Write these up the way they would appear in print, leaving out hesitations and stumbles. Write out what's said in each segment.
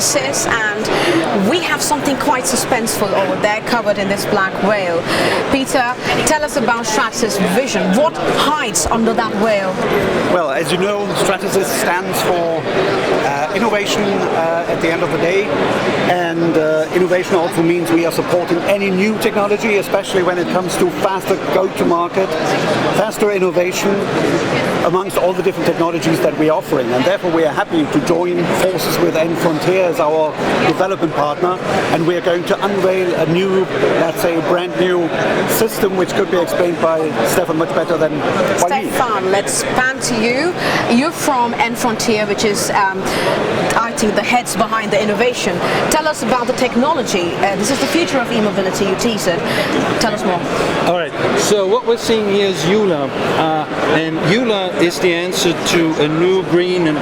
Stratasys, and we have something quite suspenseful over there covered in this black veil. Peter, tell us about Stratasys vision. What hides under that veil? Well, as you know, Stratasys stands for innovation at the end of the day, and innovation also means we are supporting any new technology, especially when it comes to faster go-to-market, faster innovation amongst all the different technologies that we are offering, and therefore we are happy to join forces with nFrontier as our development partner, and we are going to unveil a new, let's say, brand new system which could be explained by Stephan much better than by me. Stephan, let's pan to you. You're from nFrontier, which is I think the heads behind the innovation. Tell us about the technology. This is the future of e-mobility, you teased it. Tell us more. All right, so what we're seeing here is UILA, and UILA is the answer to a new green and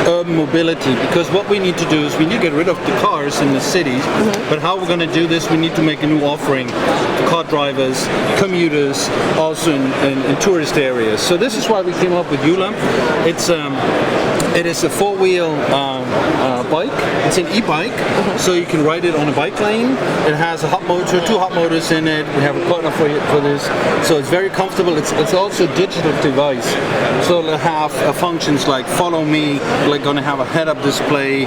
urban mobility, because what we need to do is we need to get rid of the cars in the cities, but how we're going to do this, we need to make a new offering for car drivers, commuters, also in tourist areas. So this is why we came up with UILA. It is a four-wheel bike. It's an e-bike, so you can ride it on a bike lane. It has a hot motor, two hot motors in it. We have a partner for this, so it's very comfortable. It's also a digital device, so it'll have functions like follow me, like going to have a head-up display.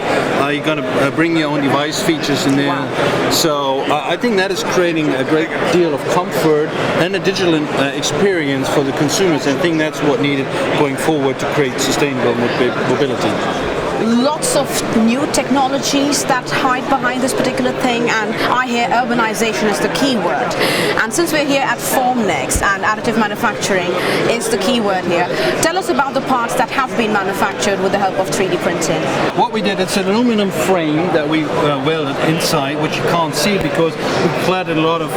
You're going to bring your own device features in there. Wow. So I think that is creating a great deal of comfort and a digital experience for the consumers. I think that's what needed going forward to create sustainable mobility. Lots of new technologies that hide behind this particular thing, and I hear urbanization is the key word. And since we're here at Formnext and additive manufacturing is the key word here, tell us about the parts that have been manufactured with the help of 3D printing. What we did, it's an aluminum frame that we welded inside, which you can't see because we cladded a lot of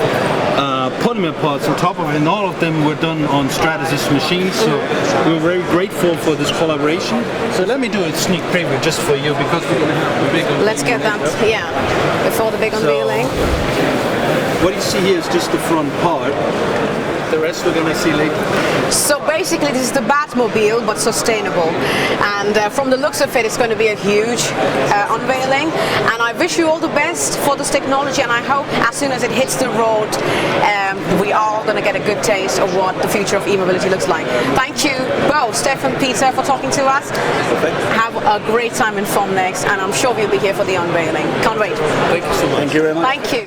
polymer parts on top of it, and all of them were done on Stratasys machines, so we were very grateful for this collaboration. So let me do a sneak preview just for you, because we're going to have the big unveiling. Let's get that, before the big unveiling. What you see here is just the front part. The rest we're going to see later. So basically this is the Batmobile, but sustainable. And from the looks of it, it's going to be a huge unveiling. And I wish you all the best for this technology, and I hope as soon as it hits the road, we are all going to get a good taste of what the future of e-mobility looks like. Thank you both, Stephan, Peter, for talking to us. Have a great time in Formnext, and I'm sure we'll be here for the unveiling. Can't wait. Thank you so much. Thank you very much. Thank you.